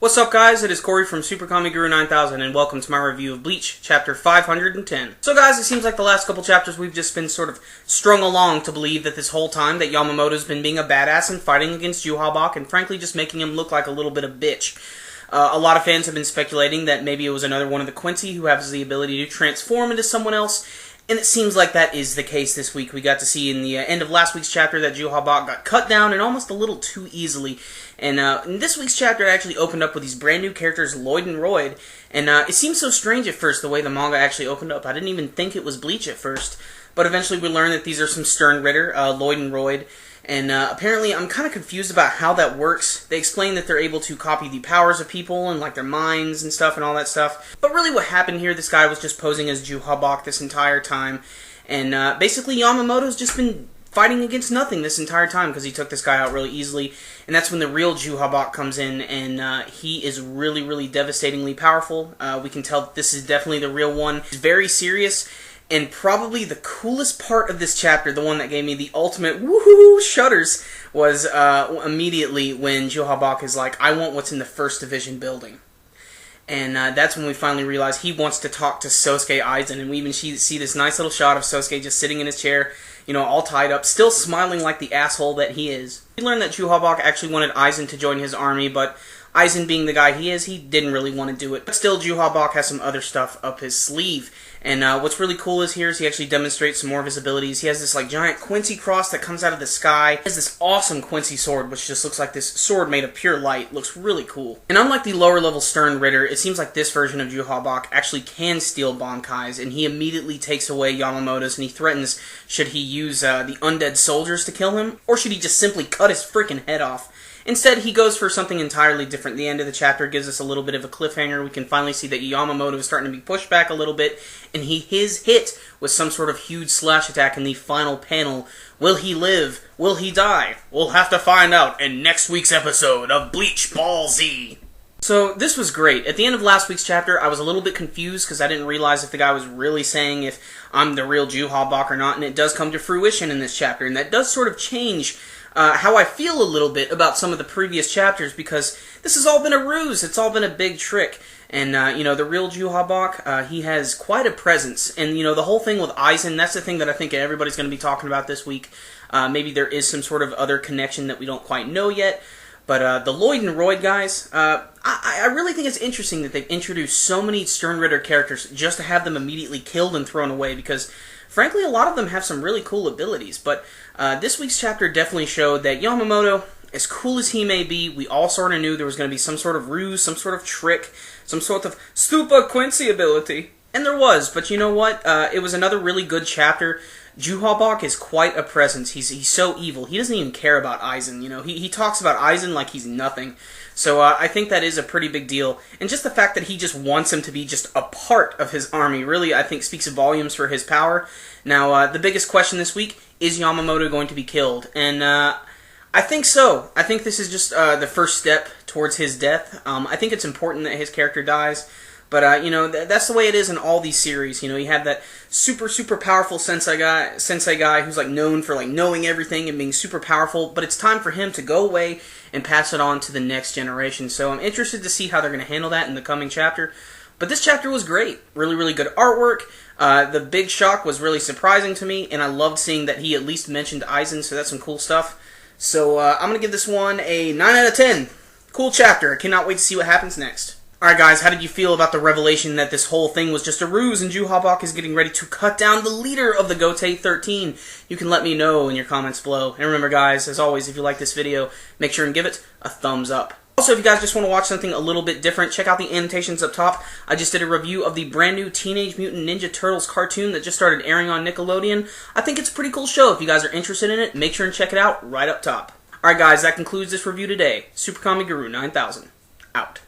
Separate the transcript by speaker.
Speaker 1: What's up guys, it is Corey from SuperKamiGuru9000 and welcome to my review of Bleach, chapter 510. So guys, it seems like the last couple chapters we've just been sort of strung along to believe that this whole time that Yamamoto's been being a badass and fighting against Yhwach and frankly just making him look like a little bit of bitch. A lot of fans have been speculating that maybe it was another one of the Quincy who has the ability to transform into someone else, and it seems like that is the case this week. We got to see in the end of last week's chapter that Yhwach got cut down and almost a little too easily. And in this week's chapter, it actually opened up with these brand new characters, Lloyd and Royd. And it seemed so strange at first, the way the manga actually opened up. I didn't even think it was Bleach at first. But eventually we learned that these are some Stern Ritter, Lloyd and Royd. And apparently I'm kind of confused about how that works. They explain that they're able to copy the powers of people and like their minds and stuff and all that stuff. But really what happened here, this guy was just posing as Yhwach this entire time. And basically Yamamoto's just been fighting against nothing this entire time because he took this guy out really easily. And that's when the real Yhwach comes in, and he is really, really devastatingly powerful. We can tell that this is definitely the real one. He's very serious, and probably the coolest part of this chapter, the one that gave me the ultimate woohoo shudders, was immediately when Yhwach is like, I want what's in the First Division building. And that's when we finally realize he wants to talk to Sosuke Aizen, and we even see this nice little shot of Sosuke just sitting in his chair, you know, all tied up, still smiling like the asshole that he is. We learned that Yhwach actually wanted Aizen to join his army, but Aizen being the guy he is, he didn't really want to do it. But still, Yhwach has some other stuff up his sleeve. And what's really cool is he actually demonstrates some more of his abilities. He has this like giant Quincy cross that comes out of the sky. He has this awesome Quincy sword, which just looks like this sword made of pure light. Looks really cool. And unlike the lower level Stern Ritter, it seems like this version of Yhwach actually can steal Bankai's, and he immediately takes away Yamamoto's, and he threatens should he use the undead soldiers to kill him, or should he just simply cut his freaking head off. Instead, he goes for something entirely different. The end of the chapter gives us a little bit of a cliffhanger. We can finally see that Yamamoto is starting to be pushed back a little bit, and is hit with some sort of huge slash attack in the final panel. Will he live? Will he die? We'll have to find out in next week's episode of Bleach Ball Z. So, this was great. At the end of last week's chapter, I was a little bit confused because I didn't realize if the guy was really saying if I'm the real Yhwach or not, and it does come to fruition in this chapter, and that does sort of change how I feel a little bit about some of the previous chapters, because this has all been a ruse. It's all been a big trick. And, you know, the real Yhwach, he has quite a presence. And, you know, the whole thing with Aizen, that's the thing that I think everybody's going to be talking about this week. Maybe there is some sort of other connection that we don't quite know yet. But the Lloyd and Royd guys, I really think it's interesting that they've introduced so many Stern Ritter characters just to have them immediately killed and thrown away, because frankly, a lot of them have some really cool abilities. But this week's chapter definitely showed that Yamamoto, as cool as he may be, we all sort of knew there was going to be some sort of ruse, some sort of trick, some sort of stupid Quincy ability. And there was, but you know what? It was another really good chapter. Yhwach is quite a presence. He's so evil. He doesn't even care about Aizen, you know. He talks about Aizen like he's nothing. So I think that is a pretty big deal. And just the fact that he just wants him to be just a part of his army really, I think, speaks volumes for his power. Now, the biggest question this week, is Yamamoto going to be killed? And I think so. I think this is just the first step towards his death. I think it's important that his character dies. But, you know, that's the way it is in all these series. You know, you have that super, super powerful sensei guy who's, like, known for, like, knowing everything and being super powerful. But it's time for him to go away and pass it on to the next generation. So I'm interested to see how they're going to handle that in the coming chapter. But this chapter was great. Really, really good artwork. The big shock was really surprising to me. And I loved seeing that he at least mentioned Aizen. So that's some cool stuff. So I'm going to give this one a 9 out of 10. Cool chapter. I cannot wait to see what happens next. Alright guys, how did you feel about the revelation that this whole thing was just a ruse and Yhwach is getting ready to cut down the leader of the Gote 13? You can let me know in your comments below. And remember guys, as always, if you like this video, make sure and give it a thumbs up. Also, if you guys just want to watch something a little bit different, check out the annotations up top. I just did a review of the brand new Teenage Mutant Ninja Turtles cartoon that just started airing on Nickelodeon. I think it's a pretty cool show. If you guys are interested in it, make sure and check it out right up top. Alright guys, that concludes this review today. SuperKamiGuru9000, out.